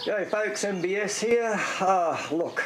G'day folks, MBS here. Look,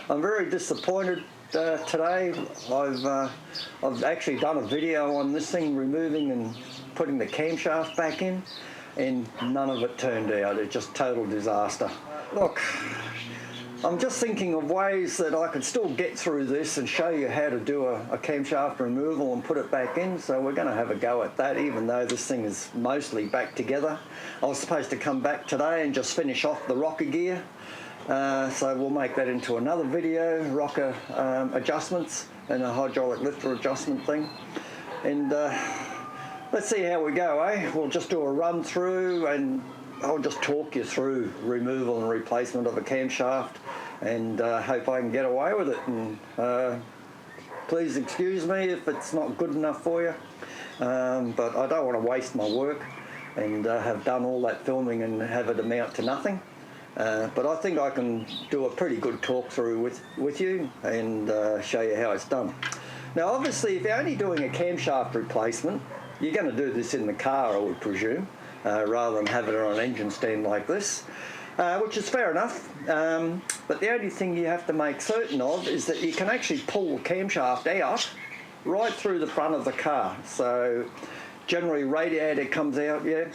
I'm very disappointed today. I've actually done a video on this thing, removing and putting the camshaft back in, and none of it turned out. It's just total disaster. Look, I'm just thinking of ways that I could still get through this and show you how to do a camshaft removal and put it back in. So we're going to have a go at that, even though this thing is mostly back together. I was supposed to come back today and just finish off the rocker gear. So we'll make that into another video, rocker adjustments and a hydraulic lifter adjustment thing. And let's see how we go, eh? We'll just do a run through and I'll just talk you through removal and replacement of a camshaft, and hope I can get away with it. And please excuse me if it's not good enough for you, but I don't want to waste my work and have done all that filming and have it amount to nothing. But I think I can do a pretty good talk through with you and show you how it's done. Now obviously if you're only doing a camshaft replacement, you're going to do this in the car, I would presume. Rather than have it on an engine stand like this, which is fair enough. But the only thing you have to make certain of is that you can actually pull the camshaft out right through the front of the car. So generally radiator comes out, yeah,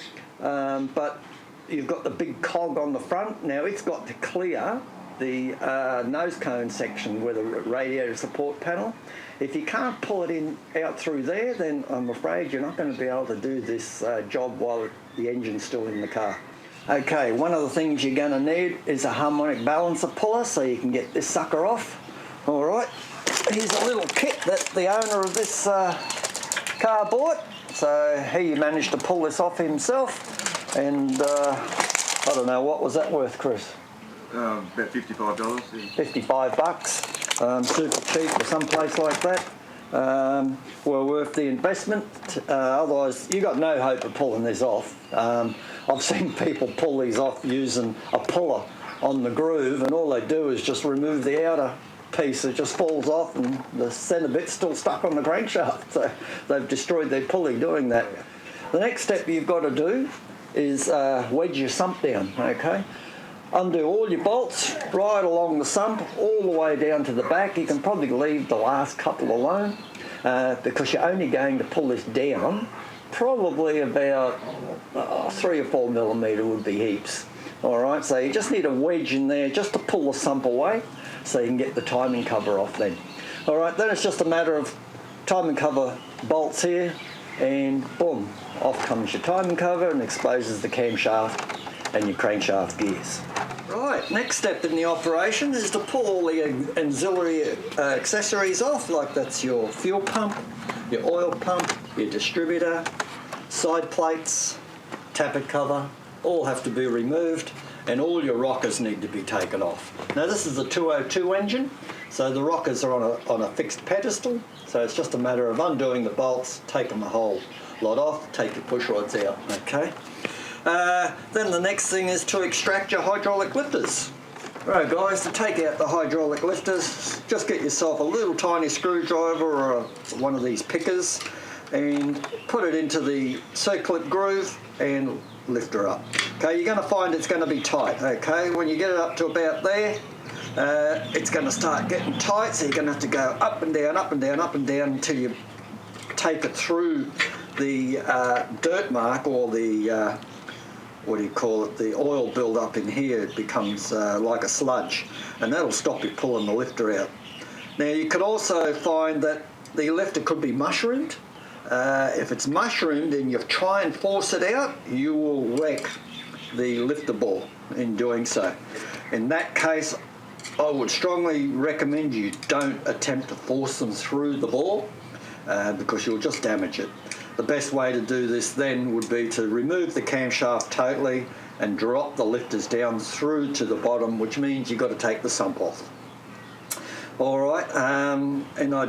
but you've got the big cog on the front. Now it's got to clear the nose cone section with a radiator support panel. If you can't pull it out through there, then I'm afraid you're not going to be able to do this job while the engine's still in the car. Okay, one of the things you're going to need is a harmonic balancer puller so you can get this sucker off. All right, here's a little kit that the owner of this car bought. So he managed to pull this off himself, and I don't know, what was that worth, Chris? About $55. Yeah. $55, super cheap for some place like that. Well worth the investment. Otherwise, you got no hope of pulling this off. I've seen people pull these off using a puller on the groove, and all they do is just remove the outer piece. It just falls off, and the centre bit's still stuck on the crankshaft. So they've destroyed their pulley doing that. The next step you've got to do is wedge your sump down. Okay. Undo all your bolts right along the sump, all the way down to the back. You can probably leave the last couple alone because you're only going to pull this down probably about 3 or 4 millimetre would be heaps. All right, so you just need a wedge in there just to pull the sump away so you can get the timing cover off then. All right, then it's just a matter of timing cover bolts here, and boom, off comes your timing cover and exposes the camshaft and your crankshaft gears. Right, next step in the operation is to pull all the auxiliary accessories off, like that's your fuel pump, your oil pump, your distributor, side plates, tappet cover, all have to be removed, and all your rockers need to be taken off. Now this is a 202 engine, so the rockers are on a fixed pedestal, so it's just a matter of undoing the bolts, taking the whole lot off, take your push rods out, okay? Then the next thing is to extract your hydraulic lifters. Right guys, to take out the hydraulic lifters, just get yourself a little tiny screwdriver or one of these pickers and put it into the circlip groove and lift her up. Okay, you're going to find it's going to be tight. Okay, when you get it up to about there, it's going to start getting tight, so you're going to have to go up and down, up and down, up and down until you take it through the dirt mark, or the what do you call it, the oil build up in here. It becomes like a sludge, and that'll stop you pulling the lifter out. Now you could also find that the lifter could be mushroomed. If it's mushroomed and you try and force it out, you will wreck the lifter ball in doing so. In that case, I would strongly recommend you don't attempt to force them through the ball because you'll just damage it. The best way to do this then would be to remove the camshaft totally and drop the lifters down through to the bottom, which means you've got to take the sump off. All right, and I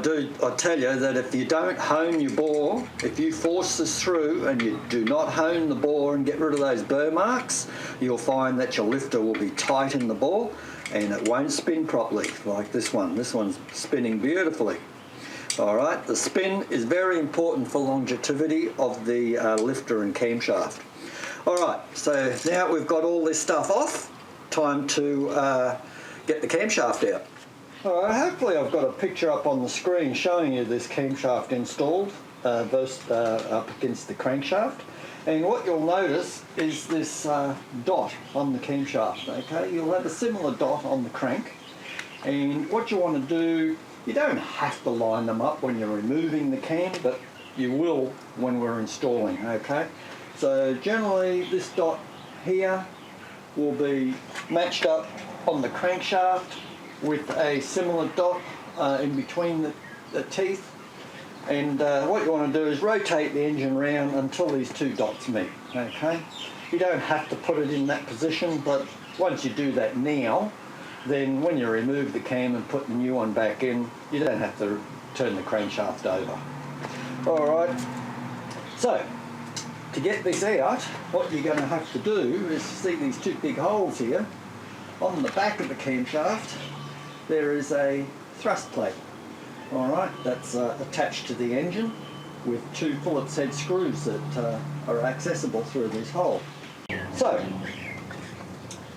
tell you that if you don't hone your bore, if you force this through and you do not hone the bore and get rid of those burr marks, you'll find that your lifter will be tight in the bore and it won't spin properly like this one. This one's spinning beautifully. All right, the spin is very important for longevity of the lifter and camshaft. All right, so now we've got all this stuff off, time to get the camshaft out. All right, hopefully I've got a picture up on the screen showing you this camshaft installed up against the crankshaft. And what you'll notice is this dot on the camshaft, okay? You'll have a similar dot on the crank. And what you want to do, you don't have to line them up when you're removing the cam, but you will when we're installing, okay? So generally this dot here will be matched up on the crankshaft with a similar dot in between the teeth. And what you want to do is rotate the engine around until these two dots meet, okay? You don't have to put it in that position, but once you do that now, then when you remove the cam and put the new one back in, you don't have to turn the crankshaft over. All right, so to get this out, what you're going to have to do is see these two big holes here. On the back of the camshaft, there is a thrust plate. All right, that's attached to the engine with two Phillips head screws that are accessible through this hole. So,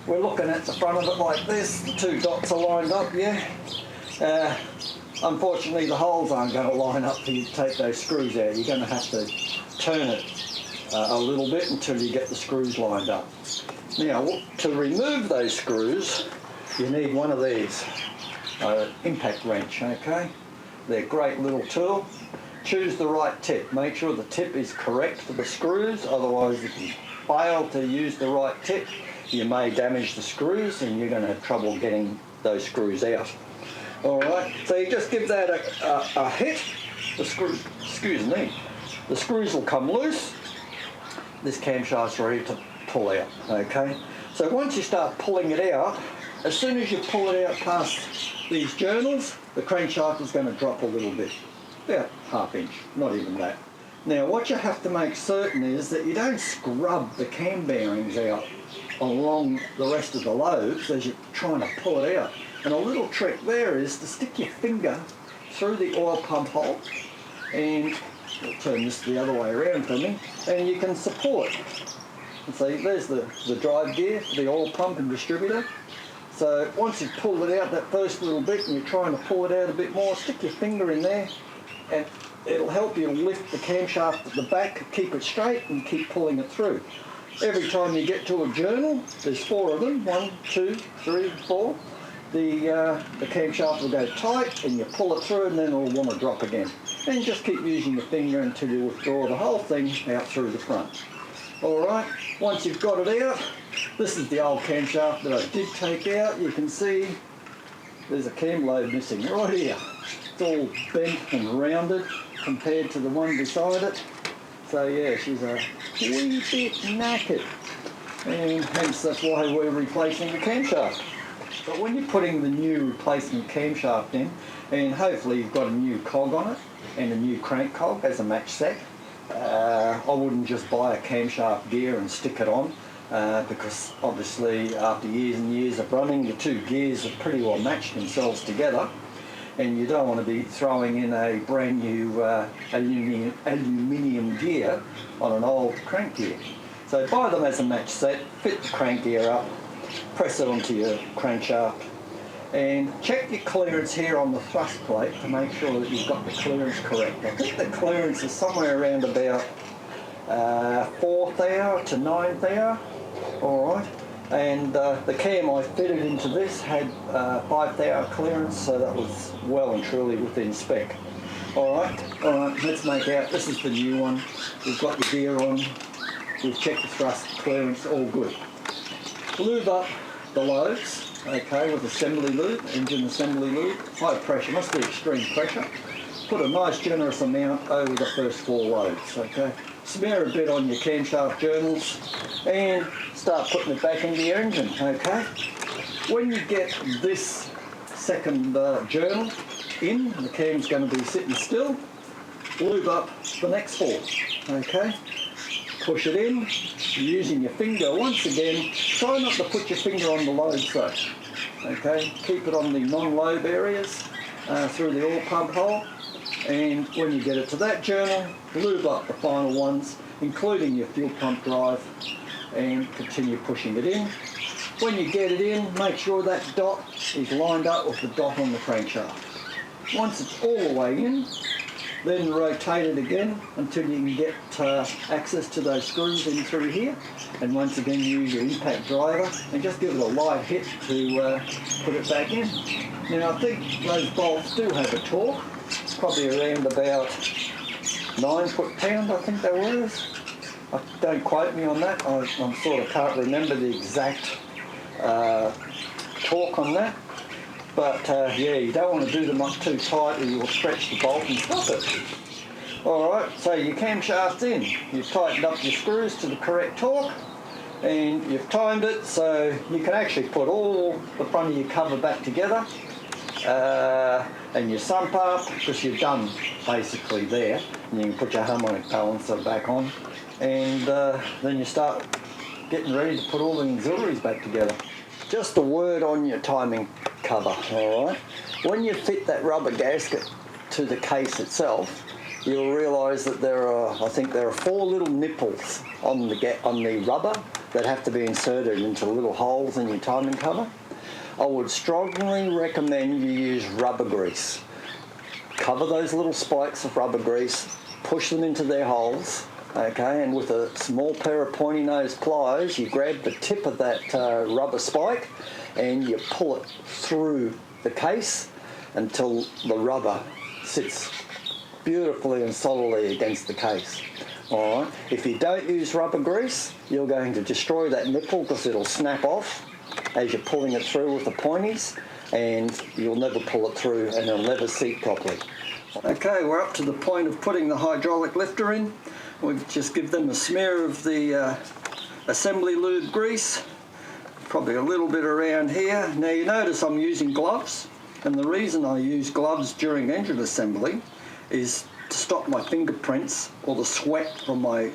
we're looking at the front of it like this. The two dots are lined up, yeah. Unfortunately, the holes aren't going to line up for you to take those screws out. You're going to have to turn it a little bit until you get the screws lined up. Now, to remove those screws, you need one of these, impact wrench, okay? They're a great little tool. Choose the right tip. Make sure the tip is correct for the screws, otherwise if you fail to use the right tip, you may damage the screws and you're going to have trouble getting those screws out. All right, so you just give that a hit, the screws will come loose, this camshaft's ready to pull out, okay? So once you start pulling it out, as soon as you pull it out past these journals, the crankshaft is going to drop a little bit, about ½ inch, not even that. Now what you have to make certain is that you don't scrub the cam bearings out along the rest of the lobes as you're trying to pull it out. And a little trick there is to stick your finger through the oil pump hole, and I'll turn this the other way around for me, and you can support. And see, there's the drive gear for the oil pump and distributor. So once you've pulled it out that first little bit and you're trying to pull it out a bit more, stick your finger in there and it'll help you lift the camshaft at the back, keep it straight and keep pulling it through. Every time you get to a journal, there's 4 of them, 1, 2, 3, 4. The camshaft will go tight and you pull it through and then it'll want to drop again. And just keep using your finger until you withdraw the whole thing out through the front. Alright, once you've got it out, this is the old camshaft that I did take out. You can see there's a cam lobe missing right here. It's all bent and rounded compared to the one beside it. So yeah, she's a wee bit knackered. And hence that's why we're replacing the camshaft. But when you're putting the new replacement camshaft in, and hopefully you've got a new cog on it and a new crank cog as a match set, I wouldn't just buy a camshaft gear and stick it on, because obviously after years and years of running, the two gears have pretty well matched themselves together, and you don't want to be throwing in a brand new aluminium gear on an old crank gear. So buy them as a match set, fit the crank gear up, press it onto your crankshaft, and check your clearance here on the thrust plate to make sure that you've got the clearance correct. I think the clearance is somewhere around about 4th hour to 9th hour, alright, and the cam I fitted into this had 5th hour clearance, so that was well and truly within spec. Alright, let's make out, this is the new one, we've got the gear on, we've checked the thrust clearance, all good. Lube up the lobes, okay, with assembly lube, engine assembly lube, high pressure, must be extreme pressure. Put a nice generous amount over the first 4 lobes, okay. Smear a bit on your camshaft journals and start putting it back into your engine, okay. When you get this second journal in, the cam's going to be sitting still, lube up the next 4, okay. Push it in, using your finger once again. Try not to put your finger on the lobes though. Okay, keep it on the non-lobe areas through the oil pump hole. And when you get it to that journal, lube up the final ones, including your fuel pump drive, and continue pushing it in. when you get it in, make sure that dot is lined up with the dot on the crankshaft. Once it's all the way in, then rotate it again until you can get access to those screws in through here. And once again, use your impact driver and just give it a light hit to put it back in. Now, I think those bolts do have a torque, probably around about 9 foot-pound, I think they were. Don't quote me on that. I sort of can't remember the exact torque on that. But yeah, you don't want to do them up too tight or you'll stretch the bolt and stop it. Alright, so your camshaft's in. You've tightened up your screws to the correct torque and you've timed it so you can actually put all the front of your cover back together and your sump up, because you're done basically there. And you can put your harmonic balancer back on and then you start getting ready to put all the auxiliaries back together. Just a word on your timing cover, alright? When you fit that rubber gasket to the case itself, you'll realise that I think there are 4 little nipples on the rubber that have to be inserted into little holes in your timing cover. I would strongly recommend you use rubber grease. Cover those little spikes of rubber grease, push them into their holes, okay, and with a small pair of pointy nose pliers, you grab the tip of that rubber spike and you pull it through the case until the rubber sits beautifully and solidly against the case. All right. If you don't use rubber grease, you're going to destroy that nipple because it'll snap off as you're pulling it through with the pointies, and you'll never pull it through and it'll never seat properly. Okay, we're up to the point of putting the hydraulic lifter in. We'll just give them a smear of the assembly lube grease, probably a little bit around here. Now you notice I'm using gloves, and the reason I use gloves during engine assembly is to stop my fingerprints or the sweat from my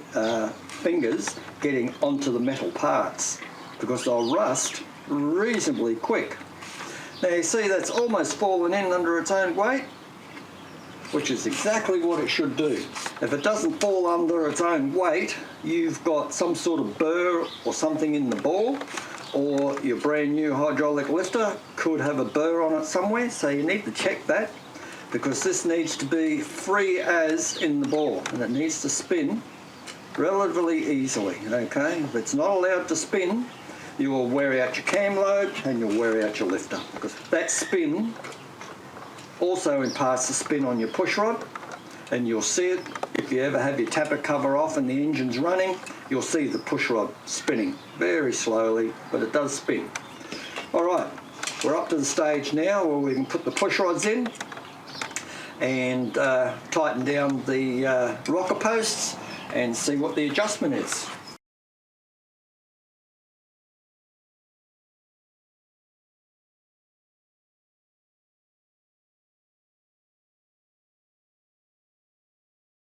fingers getting onto the metal parts, because they'll rust reasonably quick. Now you see that's almost fallen in under its own weight, which is exactly what it should do. If it doesn't fall under its own weight, you've got some sort of burr or something in the ball, or your brand new hydraulic lifter could have a burr on it somewhere, so you need to check that, because this needs to be free as in the ball, and it needs to spin relatively easily, okay? If it's not allowed to spin, you will wear out your cam load and you'll wear out your lifter, because that spin also imparts the spin on your push rod, and you'll see it if you ever have your tapper cover off and the engine's running. You'll see the push rod spinning very slowly, but it does spin. All right, we're up to the stage now where we can put the push rods in and tighten down the rocker posts and see what the adjustment is.